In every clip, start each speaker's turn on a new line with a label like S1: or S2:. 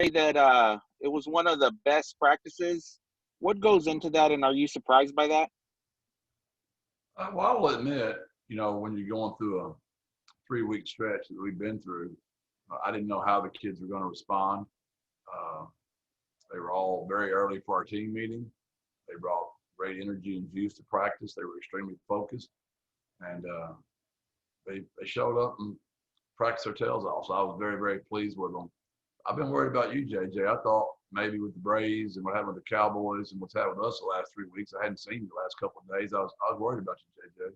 S1: that it was one of the best practices. What goes into that, and are you surprised by that?
S2: Well, I will admit, when you're going through a 3-week stretch that we've been through, I didn't know how the kids were going to respond. They were all very early for our team meeting. They brought great energy and juice to practice. They were extremely focused, and they showed up and practiced their tails off. So I was very, very pleased with them. I've been worried about you, JJ. I thought maybe with the Braves and what happened with the Cowboys and what's happened with us the last 3 weeks, I hadn't seen you the last couple of days. I was worried about you, JJ.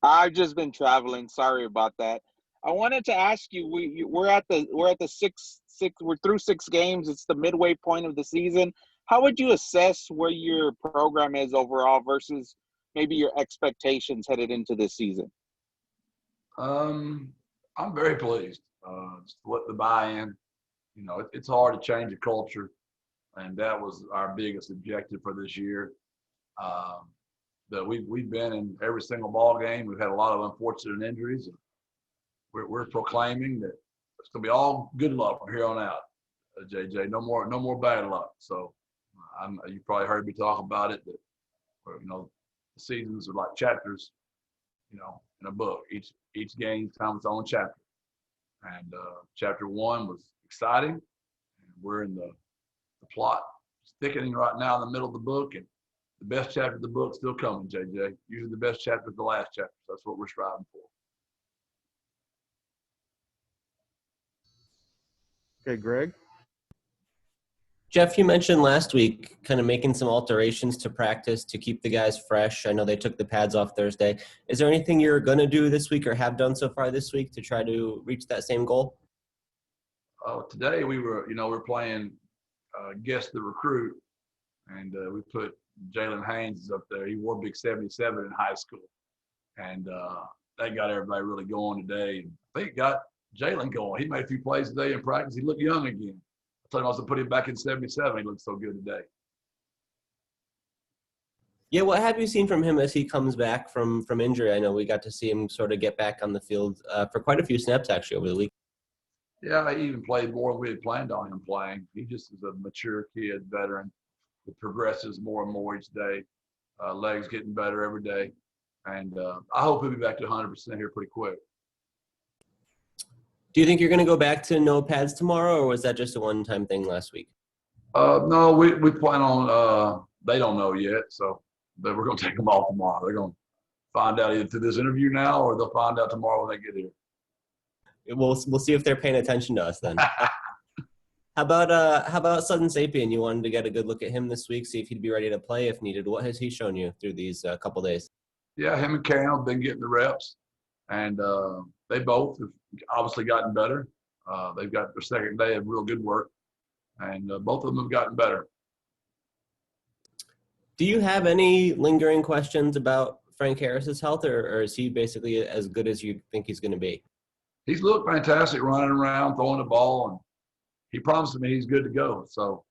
S1: I've just been traveling. Sorry about that. I wanted to ask you. We're at the six. We're through 6 games. It's the midway point of the season. How would you assess where your program is overall versus maybe your expectations headed into this season?
S2: I'm very pleased. Just with the buy-in, it's hard to change a culture, and that was our biggest objective for this year. That we've been in every single ball game. We've had a lot of unfortunate injuries. And we're proclaiming that it's going to be all good luck from here on out, JJ. No more bad luck. So you probably heard me talk about it. That the seasons are like chapters, in a book. Each game comes its own chapter. And chapter 1 was exciting. And we're in the plot thickening right now in the middle of the book, and the best chapter of the book still coming, JJ. Usually the best chapter is the last chapter. So that's what we're striving for.
S3: Okay, Greg.
S4: Jeff, you mentioned last week kind of making some alterations to practice to keep the guys fresh. I know they took the pads off Thursday. Is there anything you're going to do this week or have done so far this week to try to reach that same goal?
S2: Today we're playing Guess the Recruit, and we put Jalen Haynes up there. He wore big 77 in high school, and that got everybody really going today. I think it got Jalen going. He made a few plays today in practice. He looked young again. I told him I was going to put him back in 77. He looked so good today.
S4: Yeah, what have you seen from him as he comes back from injury? I know we got to see him sort of get back on the field for quite a few snaps actually over the week.
S2: Yeah, he even played more than we had planned on him playing. He just is a mature kid, veteran. It progresses more and more each day. Legs getting better every day. And I hope he'll be back to 100% here pretty quick.
S4: Do you think you're going to go back to no pads tomorrow, or was that just a one-time thing last week?
S2: No, we plan on they don't know yet, so we're going to take them off tomorrow. They're going to find out either through this interview now or they'll find out tomorrow when they get here.
S4: We'll see if they're paying attention to us then. How about Sudden Sapien? You wanted to get a good look at him this week, see if he'd be ready to play if needed. What has he shown you through these couple days?
S2: Yeah, him and Cam have been getting the reps, and they both have obviously gotten better. They've got their second day of real good work, and both of them have gotten better.
S4: Do you have any lingering questions about Frank Harris's health, or is he basically as good as you think he's going to be?
S2: He's looked fantastic running around, throwing the ball, and he promised me he's good to go. So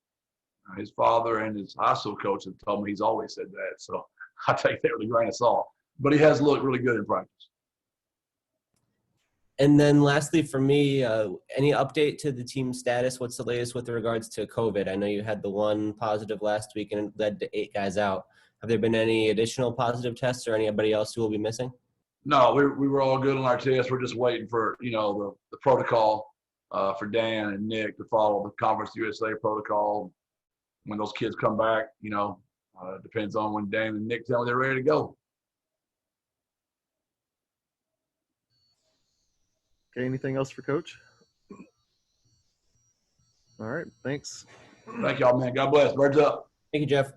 S2: his father and his high school coach have told me he's always said that. So I take that with a grain of salt. But he has looked really good in practice.
S4: And then lastly for me, any update to the team status? What's the latest with regards to COVID? I know you had the one positive last week and it led to 8 guys out. Have there been any additional positive tests or anybody else who will be missing?
S2: No, we were all good on our tests. We're just waiting for, the protocol for Dan and Nick to follow the Conference USA protocol. When those kids come back, depends on when Dan and Nick tell me they're ready to go.
S3: Okay, anything else for Coach? All right, thanks.
S2: Thank y'all, man. God bless. Birds up.
S4: Thank you, Jeff.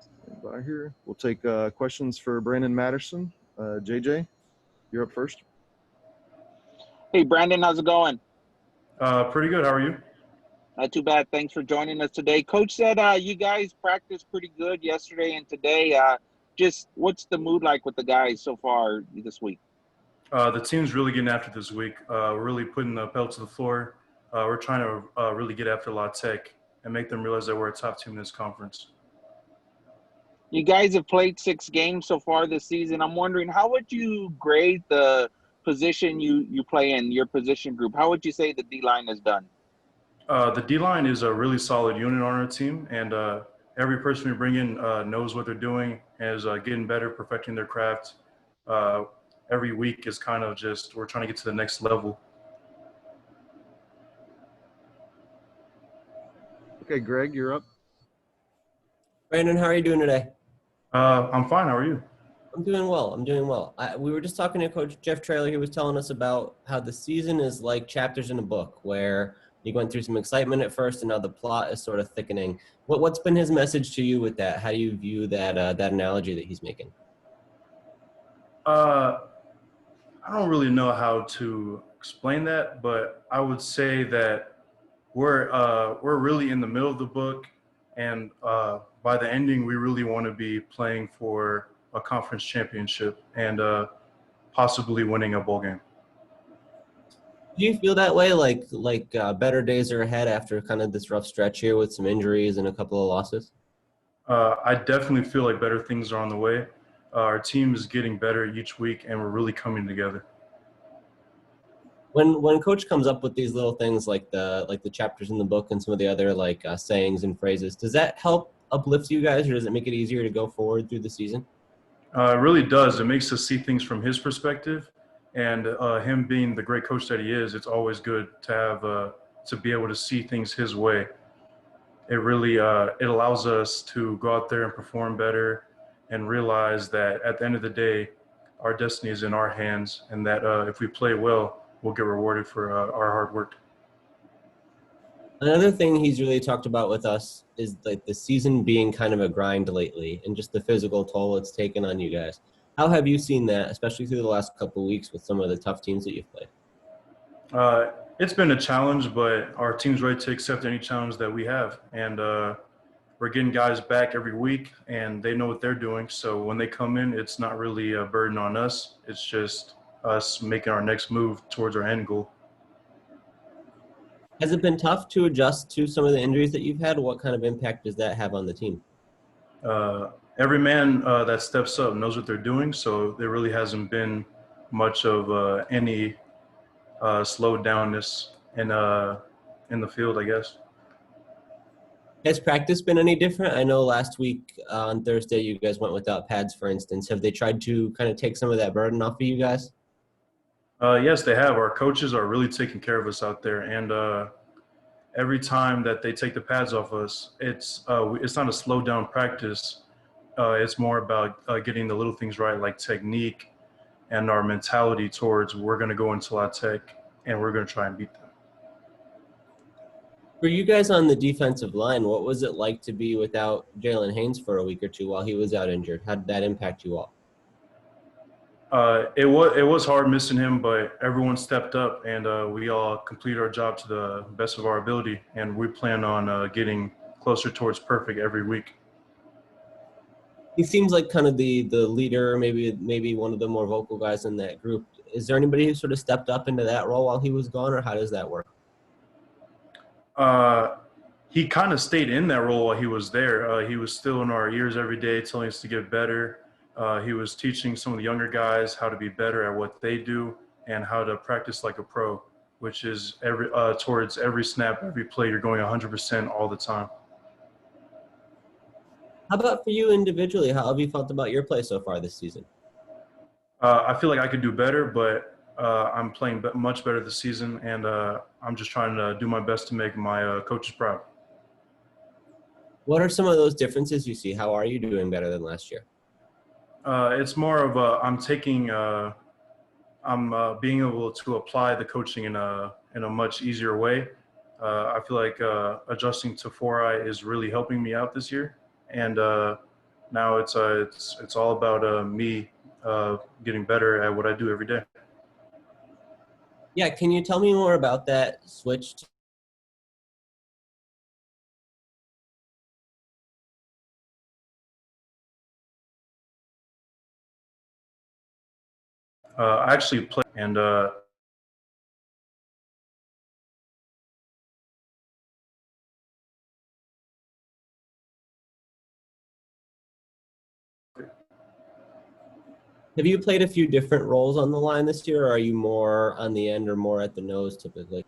S3: Stand by here. We'll take questions for Brandon Matterson. JJ, you're up first.
S1: Hey, Brandon, how's it going?
S5: Pretty good. How are you?
S1: Not too bad. Thanks for joining us today. Coach said you guys practiced pretty good yesterday and today. Just what's the mood like with the guys so far this week?
S5: The team's really getting after this week. We're really putting the pedal to the floor. We're trying to really get after La Tech and make them realize that we're a top team in this conference.
S1: You guys have played 6 games so far this season. I'm wondering, how would you grade the position you play in, your position group? How would you say the D-line has done?
S5: The D-line is a really solid unit on our team, and every person we bring in knows what they're doing and is getting better, perfecting their craft. Every week is kind of just we're trying to get to the next level.
S3: Okay, Greg, you're up.
S4: Brandon, how are you doing today?
S5: I'm fine. How are you?
S4: I'm doing well. We were just talking to Coach Jeff Traylor. He was telling us about how the season is like chapters in a book where you went through some excitement at first and now the plot is sort of thickening. What's been his message to you with that? How do you view that that analogy that he's making?
S5: I don't really know how to explain that, but I would say that we're really in the middle of the book, and by the ending, we really want to be playing for a conference championship and possibly winning a bowl game.
S4: Do you feel that way, like better days are ahead after kind of this rough stretch here with some injuries and a couple of losses?
S5: I definitely feel like better things are on the way. Our team is getting better each week, and we're really coming together.
S4: When Coach comes up with these little things like the chapters in the book and some of the other sayings and phrases, does that help uplift you guys, or does it make it easier to go forward through the season?
S5: It really does. It makes us see things from his perspective, and him being the great coach that he is, it's always good to have to be able to see things his way. It really it allows us to go out there and perform better, and realize that at the end of the day, our destiny is in our hands, and that if we play well, we'll get rewarded for our hard work.
S4: Another thing he's really talked about with us is like the season being kind of a grind lately and just the physical toll it's taken on you guys. How have you seen that, especially through the last couple of weeks with some of the tough teams that you've played?
S5: It's been a challenge, but our team's ready to accept any challenge that we have. And we're getting guys back every week, and they know what they're doing. So when they come in, it's not really a burden on us. It's just us making our next move towards our end goal.
S4: Has it been tough to adjust to some of the injuries that you've had? What kind of impact does that have on the team?
S5: Every man that steps up knows what they're doing, so there really hasn't been much of any slowed downness in the field, I guess.
S4: Has practice been any different? I know last week on Thursday you guys went without pads, for instance. Have they tried to kind of take some of that burden off of you guys?
S5: Yes, they have. Our coaches are really taking care of us out there, and every time that they take the pads off us, it's not a slow down practice. It's more about getting the little things right, like technique and our mentality towards we're going to go into La Tech and we're going to try and beat them.
S4: For you guys on the defensive line, what was it like to be without Jalen Haynes for a week or two while he was out injured? How did that impact you all?
S5: It was hard missing him, but everyone stepped up, and we all completed our job to the best of our ability, and we plan on getting closer towards perfect every week.
S4: He seems like kind of the leader, maybe one of the more vocal guys in that group. Is there anybody who sort of stepped up into that role while he was gone, or how does that work?
S5: He kind of stayed in that role while he was there. He was still in our ears every day, telling us to get better. He was teaching some of the younger guys how to be better at what they do and how to practice like a pro, which is towards every snap, every play, you're going 100% all the time.
S4: How about for you individually? How have you felt about your play so far this season?
S5: I feel like I could do better, but I'm playing much better this season, and I'm just trying to do my best to make my coaches proud.
S4: What are some of those differences you see? How are you doing better than last year?
S5: It's more of I'm being able to apply the coaching in a much easier way. I feel like adjusting to 4i is really helping me out this year, and now it's all about me getting better at what I do every day.
S4: Yeah, can you tell me more about that switch?
S5: I actually play and
S4: Have you played a few different roles on the line this year, or are you more on the end or more at the nose typically?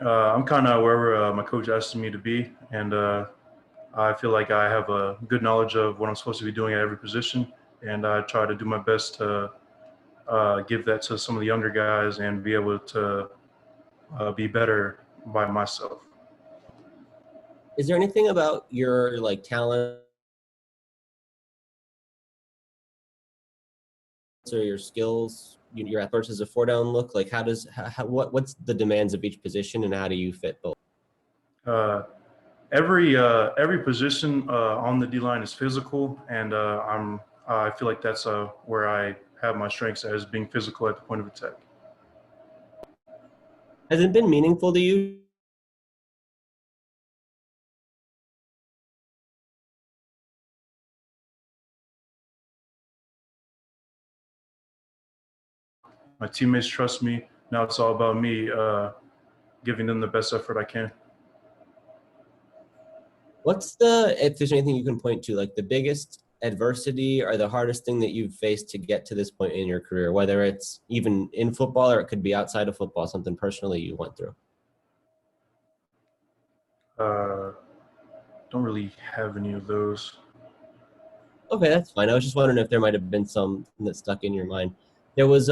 S5: I'm kind of wherever my coach asks me to be, and I feel like I have a good knowledge of what I'm supposed to be doing at every position, and I try to do my best to give that to some of the younger guys and be able to be better by myself.
S4: Is there anything about your like talent or your skills, your at versus a 4-down look? Like what's the demands of each position and how do you fit both?
S5: Uh, every position on the D line is physical, and I feel like that's where I have my strengths as being physical at the point of attack.
S4: Has it been meaningful to you?
S5: My teammates trust me. Now it's all about me giving them the best effort I can.
S4: What's if there's anything you can point to, like the biggest adversity or the hardest thing that you've faced to get to this point in your career, whether it's even in football or it could be outside of football, something personally you went through?
S5: Don't really have any of those.
S4: Okay, that's fine. I was just wondering if there might have been some that stuck in your mind. There was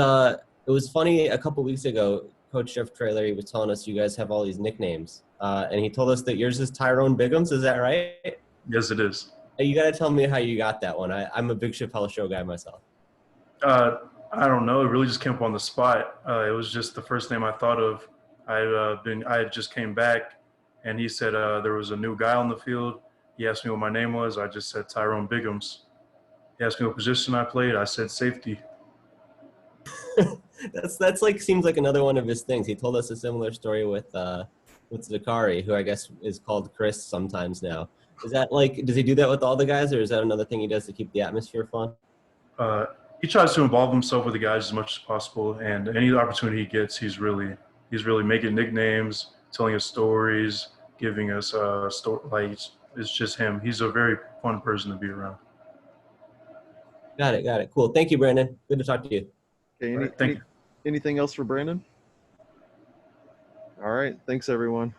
S4: it was funny a couple weeks ago, Coach Jeff Traylor, he was telling us you guys have all these nicknames. And he told us that yours is Tyrone Biggums, is that right?
S5: Yes, it is.
S4: You gotta tell me how you got that one. I'm a big Chappelle Show guy myself.
S5: I don't know. It really just came up on the spot. It was just the first name I thought of. I had just came back, and he said there was a new guy on the field. He asked me what my name was. I just said Tyrone Biggums. He asked me what position I played. I said safety.
S4: That's like seems like another one of his things. He told us a similar story with Zakari, who I guess is called Chris sometimes now. Is that like, does he do that with all the guys, or is that another thing he does to keep the atmosphere fun?
S5: He tries to involve himself with the guys as much as possible, and any opportunity he gets, he's really making nicknames, telling us stories, giving us story. Like it's just him. He's a very fun person to be around.
S4: Got it. Cool. Thank you, Brandon. Good to talk to you.
S3: Okay,
S5: All right, thank you.
S3: anything else for Brandon? All right, thanks everyone.